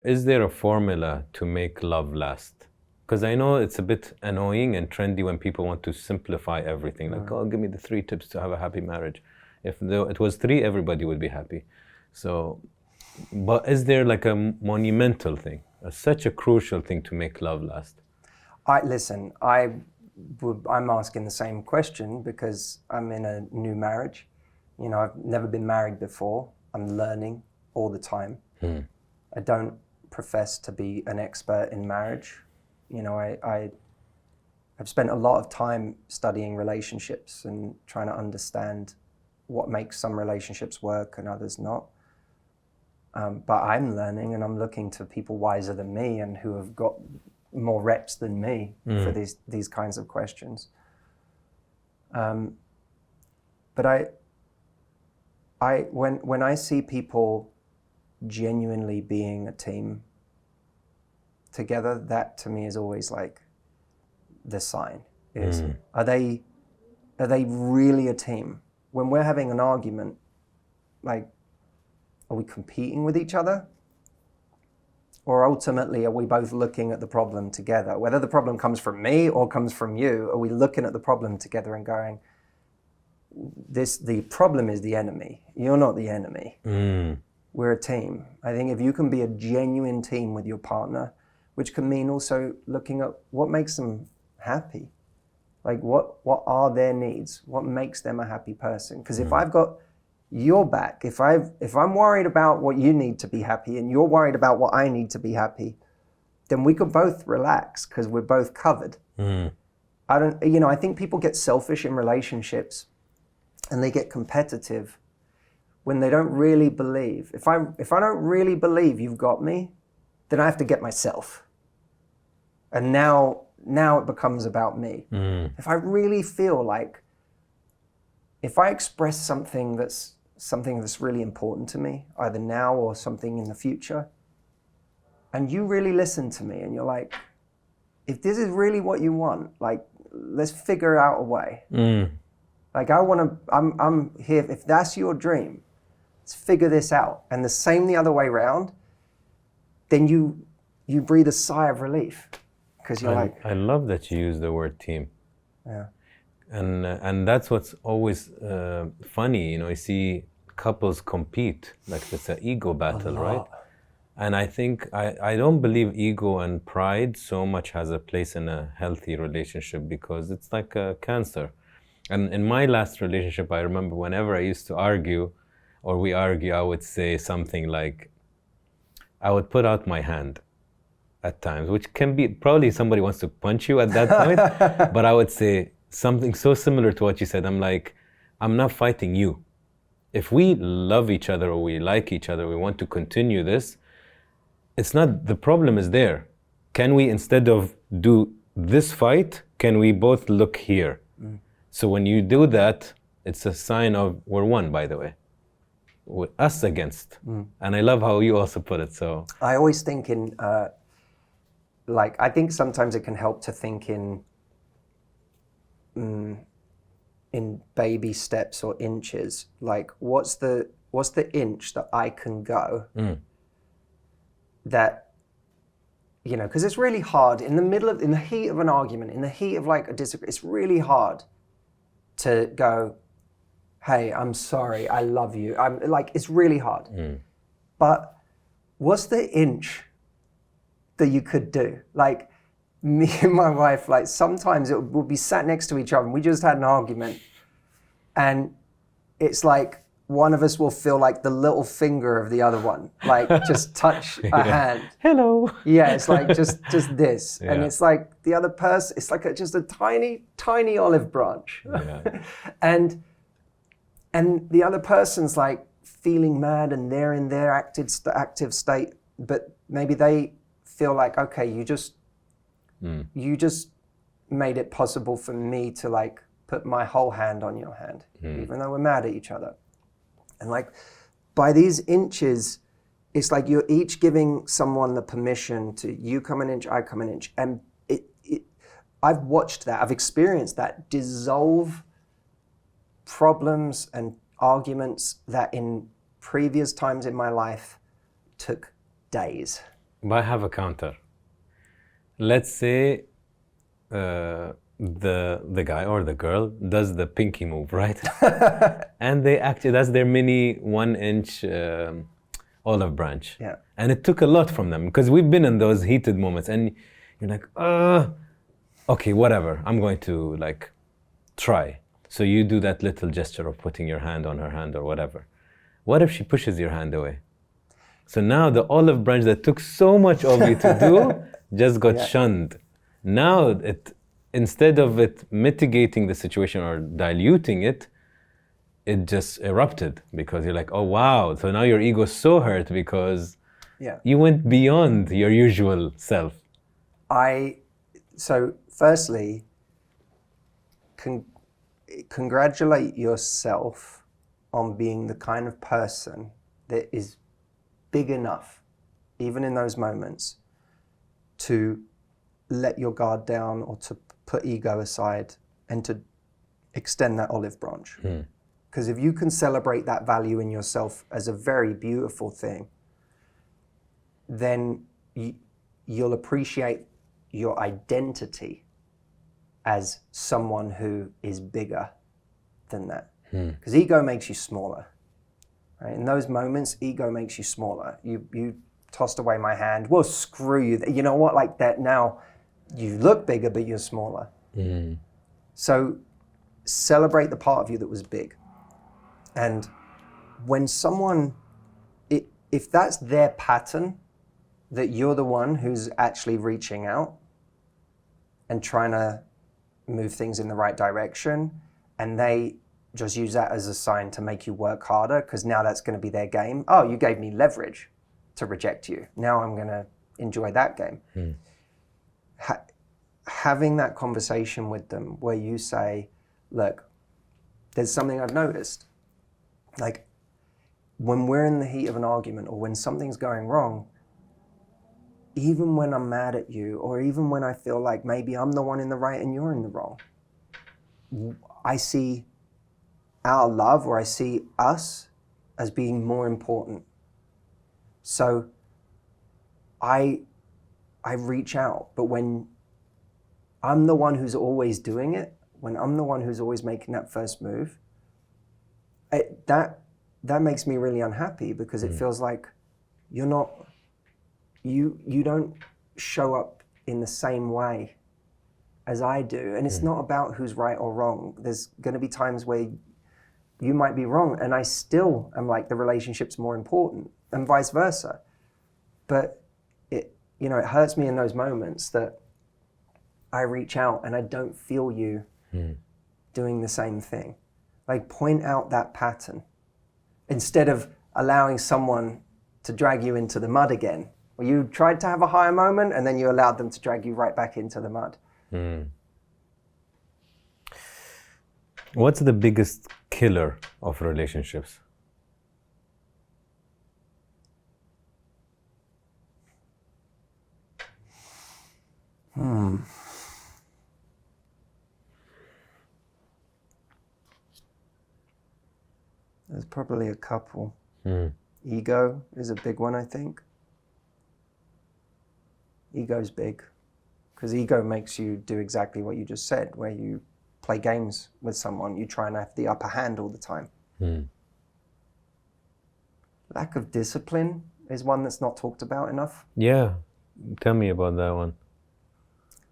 Is there a formula to make love last? Because I know it's a bit annoying and trendy when people want to simplify everything. Like, oh, give me the 3 tips to have a happy marriage. If it was three, everybody would be happy. So, but is there like a monumental thing, such a crucial thing to make love last? I'm asking the same question because I'm in a new marriage. You know, I've never been married before. I'm learning all the time. I don't profess to be an expert in marriage. You know, I've spent a lot of time studying relationships and trying to understand what makes some relationships work and others not. But I'm learning, and I'm looking to people wiser than me and who have got more reps than me for these kinds of questions. But when I see people genuinely being a team together, that to me is always like the sign. Is are they really a team? When we're having an argument, like, are we competing with each other? Or ultimately, are we both looking at the problem together? Whether the problem comes from me or comes from you, are we looking at the problem together and going, the problem is the enemy. You're not the enemy. We're a team. I think if you can be a genuine team with your partner, which can mean also looking at what makes them happy. Like what are their needs? What makes them a happy person? Because if I've got your back, if I'm worried about what you need to be happy and you're worried about what I need to be happy, then we can both relax because we're both covered. I think people get selfish in relationships and they get competitive when they don't really believe. If I don't really believe you've got me, then I have to get myself. And now it becomes about me. If I really feel like, if I express something that's really important to me, either now or something in the future, and you really listen to me and you're like, if this is really what you want, like, let's figure out a way. Like, I'm here, if that's your dream, let's figure this out. And the same the other way around, then you breathe a sigh of relief. Because you're I love that you use the word team. Yeah. And that's what's always funny, you know, I see couples compete, like it's an ego battle, right? And I think, I don't believe ego and pride so much has a place in a healthy relationship because it's like a cancer. And in my last relationship, I remember whenever I used to argue, or we argue, I would say something like, I would put out my hand at times, which can be, probably somebody wants to punch you at that point, but I would say something so similar to what you said. I'm like, I'm not fighting you. If we love each other or we like each other, we want to continue this, it's not, the problem is there. Can we, instead of do this fight, can we both look here? So when you do that, it's a sign of we're one, by the way. With us against. And I love how you also put it, so. I always think in, I think sometimes it can help to think in baby steps or inches. Like, what's the inch that I can go that, you know, because it's really hard in the heat of an argument, in the heat of like a disagreement, it's really hard to go, hey, I'm sorry, I love you. I'm like, it's really hard. But what's the inch that you could do? Like, me and my wife, like, sometimes we'll be sat next to each other and we just had an argument, and it's like one of us will feel like the little finger of the other one, like just touch a hand. Hello. Yeah, it's like just this. And it's like the other person, it's like just a tiny, tiny olive branch. And the other person's like feeling mad and they're in their active state, but maybe they feel like, okay, you just made it possible for me to like put my whole hand on your hand, even though we're mad at each other. And like, by these inches, it's like you're each giving someone the permission to, you come an inch, I come an inch. And I've watched that, I've experienced that dissolve problems and arguments that in previous times in my life took days. But I have a counter. Let's say the guy or the girl does the pinky move, right? And they actually, that's their mini 1-inch olive branch. Yeah. And it took a lot from them because we've been in those heated moments and you're like, okay, whatever, I'm going to like try. So you do that little gesture of putting your hand on her hand or whatever. What if she pushes your hand away? So now the olive branch that took so much of you to do just got shunned. Now instead of it mitigating the situation or diluting it, it just erupted because you're like, oh wow. So now your ego's so hurt because you went beyond your usual self. So firstly, congratulate yourself on being the kind of person that is big enough, even in those moments, to let your guard down or to put ego aside and to extend that olive branch. Because if you can celebrate that value in yourself as a very beautiful thing, then you'll appreciate your identity as someone who is bigger than that. Because ego makes you smaller. Right? In those moments, ego makes you smaller. You tossed away my hand. Well, screw you. You know what? Like that now, you look bigger, but you're smaller. So celebrate the part of you that was big. And when someone, if that's their pattern, that you're the one who's actually reaching out and trying to move things in the right direction, and they just use that as a sign to make you work harder, because now that's going to be their game. Oh, you gave me leverage to reject you. Now I'm going to enjoy that game. Having that conversation with them where you say, look, there's something I've noticed. Like when we're in the heat of an argument or when something's going wrong, even when I'm mad at you, or even when I feel like maybe I'm the one in the right and you're in the wrong, I see our love, or I see us as being more important. So I reach out, but when I'm the one who's always doing it, when I'm the one who's always making that first move, that makes me really unhappy, because it feels like you're not, you don't show up in the same way as I do. And it's not about who's right or wrong. There's going to be times where you might be wrong, and I still am like, the relationship's more important, and vice versa. But it hurts me in those moments that I reach out and I don't feel you doing the same thing. Like, point out that pattern instead of allowing someone to drag you into the mud again. Or you tried to have a higher moment and then you allowed them to drag you right back into the mud. What's the biggest killer of relationships? There's probably a couple. Ego is a big one, I think. Ego's big, because ego makes you do exactly what you just said, where you play games with someone, you try and have the upper hand all the time. Lack of discipline is one that's not talked about enough. Yeah, tell me about that one.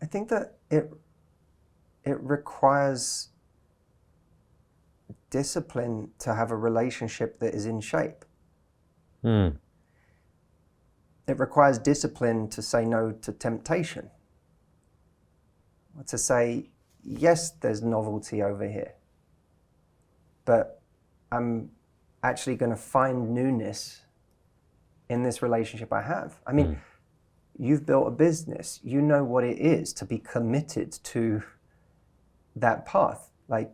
I think that it requires discipline to have a relationship that is in shape. It requires discipline to say no to temptation. Or to say, yes, there's novelty over here, but I'm actually going to find newness in this relationship I have. I mean, you've built a business. You know what it is to be committed to that path. Like,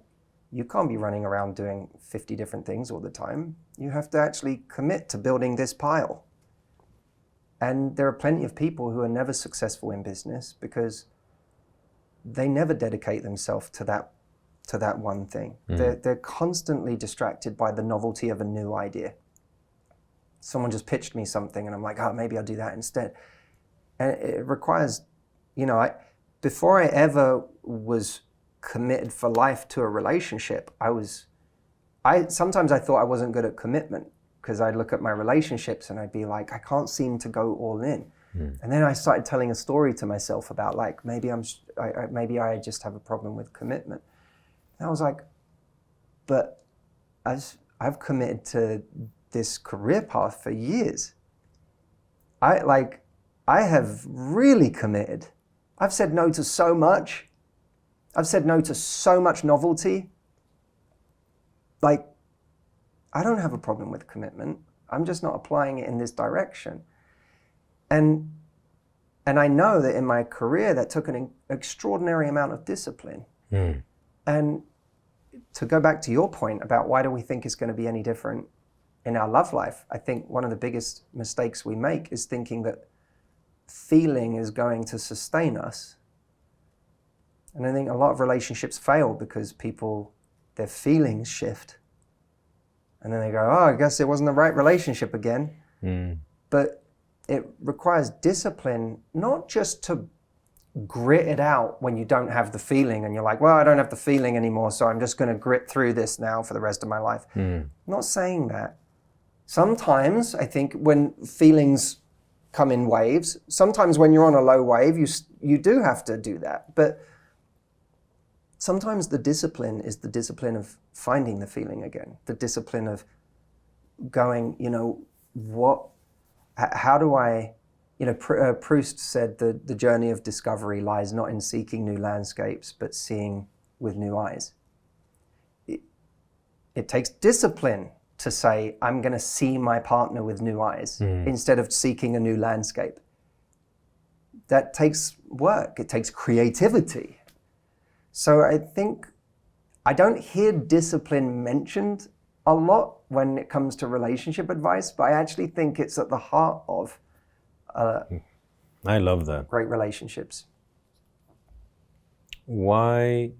you can't be running around doing 50 different things all the time. You have to actually commit to building this pile. And there are plenty of people who are never successful in business because they never dedicate themselves to that one thing. They're constantly distracted by the novelty of a new idea. Someone just pitched me something and I'm like, oh, maybe I'll do that instead. And it requires, before I ever was committed for life to a relationship, sometimes I thought I wasn't good at commitment, because I'd look at my relationships and I'd be like, I can't seem to go all in. And then I started telling a story to myself about like, maybe I just have a problem with commitment. And I was like, but I've committed to this career path for years. I have really committed. I've said no to so much. I've said no to so much novelty. Like, I don't have a problem with commitment. I'm just not applying it in this direction. And I know that in my career, that took an extraordinary amount of discipline. And to go back to your point about why do we think it's going to be any different in our love life, I think one of the biggest mistakes we make is thinking that feeling is going to sustain us. And I think a lot of relationships fail because their feelings shift. And then they go, oh, I guess it wasn't the right relationship again. But it requires discipline, not just to grit it out when you don't have the feeling and you're like, well, I don't have the feeling anymore, so I'm just going to grit through this now for the rest of my life. I'm not saying that. Sometimes I think when feelings come in waves, sometimes when you're on a low wave, you do have to do that. But sometimes the discipline is the discipline of finding the feeling again, the discipline of going, how do I, Proust said the journey of discovery lies not in seeking new landscapes, but seeing with new eyes. It takes discipline to say, I'm going to see my partner with new eyes instead of seeking a new landscape. That takes work. It takes creativity. So I think I don't hear discipline mentioned a lot when it comes to relationship advice, but I actually think it's at the heart of I love that. Great relationships. Why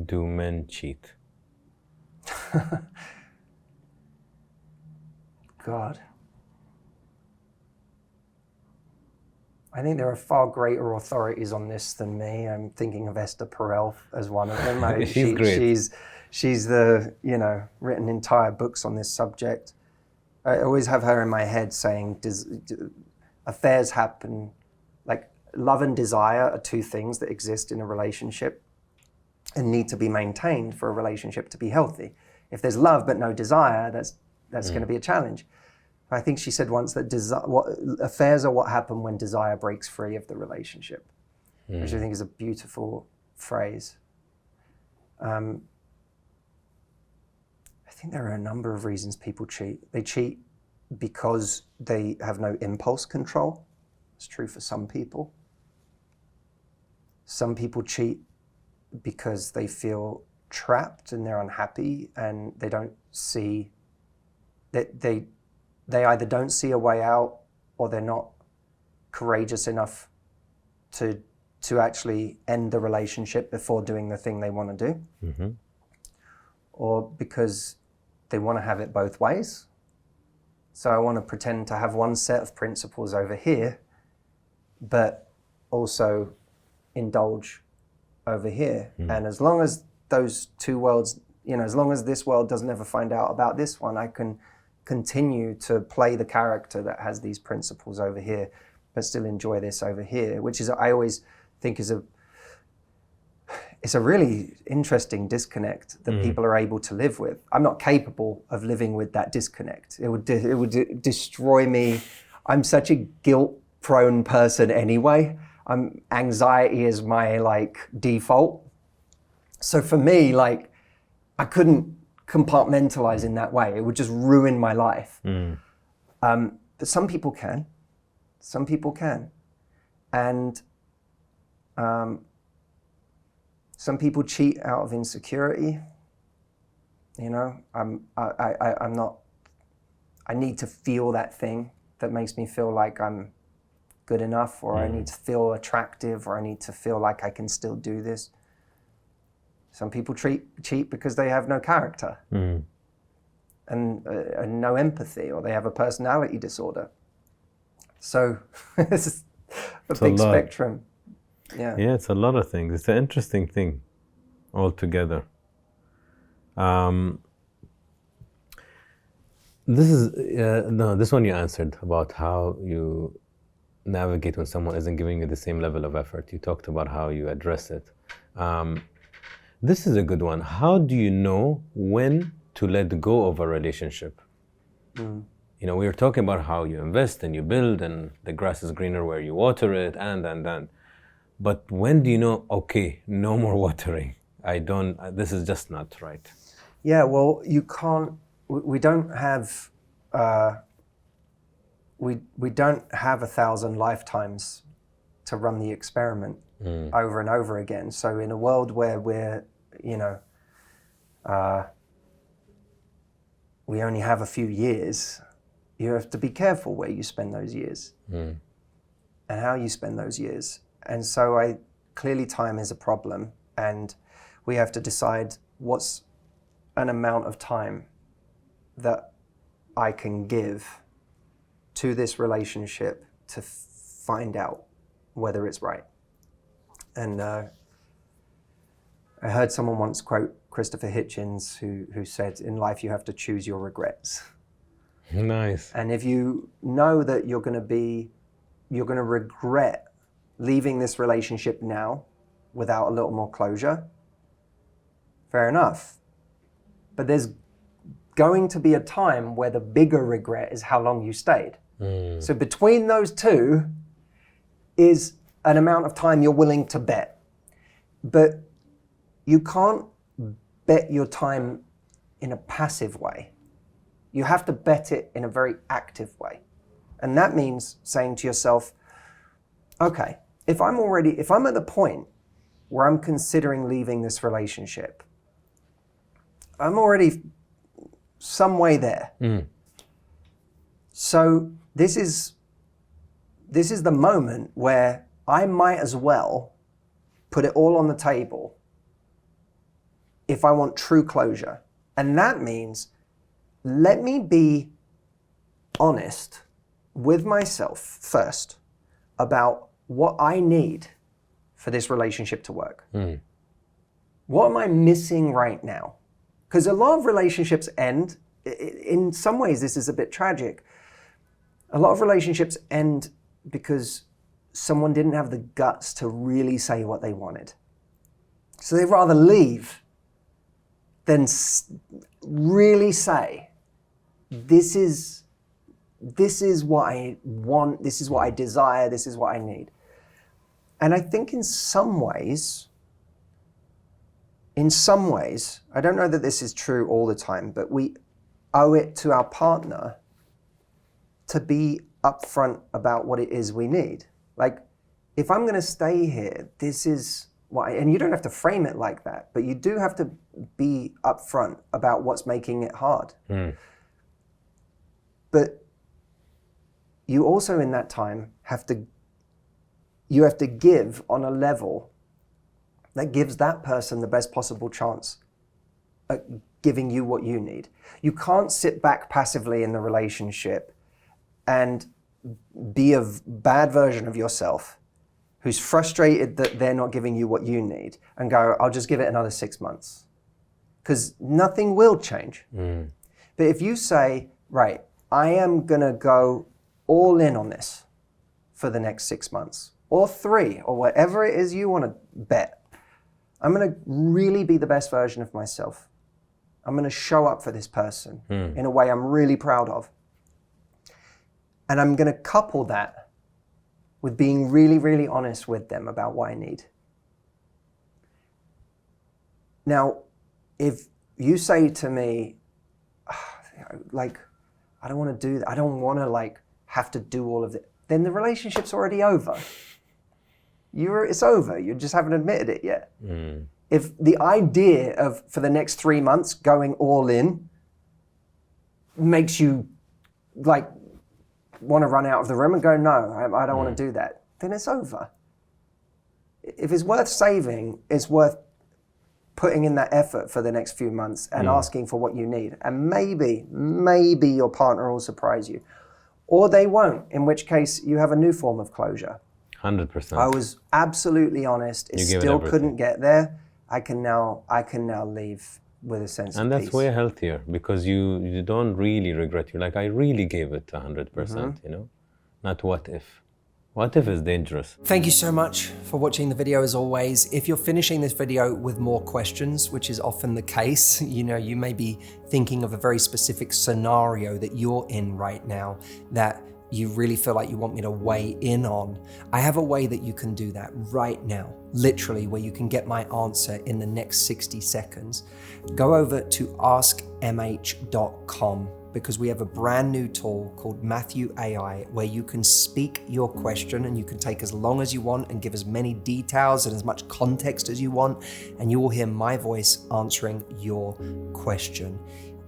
do men cheat? God. I think there are far greater authorities on this than me. I'm thinking of Esther Perel as one of them. She's great. She's written entire books on this subject. I always have her in my head saying, affairs happen, like love and desire are two things that exist in a relationship and need to be maintained for a relationship to be healthy. If there's love but no desire, that's going to be a challenge. I think she said once that affairs are what happen when desire breaks free of the relationship, which I think is a beautiful phrase. I think there are a number of reasons people cheat. They cheat because they have no impulse control. It's true for some people. Some people cheat because they feel trapped and they're unhappy and they don't see that they either don't see a way out or they're not courageous enough to actually end the relationship before doing the thing they want to do. Or because they want to have it both ways. So I want to pretend to have one set of principles over here, but also indulge over here. And as long as those two worlds, as long as this world doesn't ever find out about this one, I can continue to play the character that has these principles over here, but still enjoy this over here, which is, I always think it's a really interesting disconnect that people are able to live with. I'm not capable of living with that disconnect. It would destroy me. I'm such a guilt-prone person anyway. Anxiety is my default. So for me, I couldn't compartmentalize in that way. It would just ruin my life. But some people can. Some people can. And some people cheat out of insecurity. I need to feel that thing that makes me feel like I'm good enough, or I need to feel attractive, or I need to feel like I can still do this. Some people cheat because they have no character and no empathy, or they have a personality disorder. So a big spectrum. Yeah. Yeah, it's a lot of things. It's an interesting thing altogether. This one you answered about how you navigate when someone isn't giving you the same level of effort. You talked about how you address it. This is a good one. How do you know when to let go of a relationship? You know, we were talking about how you invest and you build and the grass is greener where you water it and. But when do you know, okay, no more watering? This is just not right. Yeah, well, you can't, we don't have, we don't have 1,000 lifetimes to run the experiment over and over again. So in a world where we're, you know, we only have a few years, you have to be careful where you spend those years and how you spend those years. And so clearly time is a problem, and we have to decide what's an amount of time that I can give to this relationship to find out whether it's right. And I heard someone once quote Christopher Hitchens, who said, in life you have to choose your regrets. Nice. And if you know that you're going to regret leaving this relationship now without a little more closure, fair enough. But there's going to be a time where the bigger regret is how long you stayed. So between those two is an amount of time you're willing to bet. But you can't bet your time in a passive way. You have to bet it in a very active way. And that means saying to yourself, okay, if I'm at the point where I'm considering leaving this relationship, I'm already some way there. So this is the moment where I might as well put it all on the table if I want true closure. And that means let me be honest with myself first about what I need for this relationship to work. What am I missing right now? Because a lot of relationships end, in some ways this is a bit tragic. A lot of relationships end because someone didn't have the guts to really say what they wanted. So they'd rather leave than really say, this is what I want, this is what I desire, this is what I need. And I think in some ways, I don't know that this is true all the time, but we owe it to our partner to be upfront about what it is we need. Like, if I'm gonna stay here, this is why, and you don't have to frame it like that, but you do have to be upfront about what's making it hard. But you also in that time have to give on a level that gives that person the best possible chance at giving you what you need. You can't sit back passively in the relationship and be a bad version of yourself who's frustrated that they're not giving you what you need and go, I'll just give it another 6 months. Because nothing will change. But if you say, right, I am gonna go all in on this for the next 6 months, or 3, or whatever it is you want to bet. I'm going to really be the best version of myself. I'm going to show up for this person in a way I'm really proud of. And I'm going to couple that with being really, really honest with them about what I need. Now, if you say to me, like, I don't want to do that, I don't want to like have to do all of it, then the relationship's already over. It's over, you just haven't admitted it yet. If the idea of, for the next 3 months, going all in makes you like want to run out of the room and go, no, I don't want to do that, then it's over. If it's worth saving, it's worth putting in that effort for the next few months and asking for what you need. And maybe your partner will surprise you. Or they won't, in which case you have a new form of closure. 100%. I was absolutely honest. It You gave it still everything. couldn't get there. I can now leave with a sense And of that's peace. way healthier, because you don't really regret. You like, I really gave it 100%, you know? Not what if. What if is dangerous. Thank you so much for watching the video as always. If you're finishing this video with more questions, which is often the case, you know, you may be thinking of a very specific scenario that you're in right now that you really feel like you want me to weigh in on. I have a way that you can do that right now, literally, where you can get my answer in the next 60 seconds. Go over to askmh.com, because we have a brand new tool called Matthew AI, where you can speak your question and you can take as long as you want and give as many details and as much context as you want, and you will hear my voice answering your question.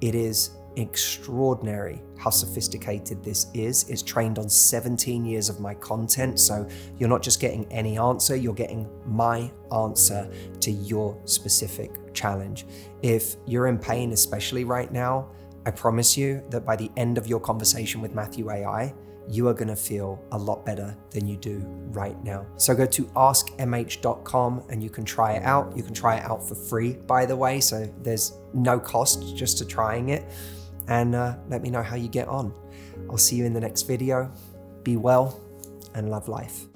It is extraordinary how sophisticated this is. It's trained on 17 years of my content, so you're not just getting any answer, you're getting my answer to your specific challenge. If you're in pain, especially right now, I promise you that by the end of your conversation with Matthew AI, you are gonna feel a lot better than you do right now. So go to askmh.com and you can try it out. You can try it out for free, by the way, so there's no cost just to trying it. And let me know how you get on. I'll see you in the next video. Be well and love life.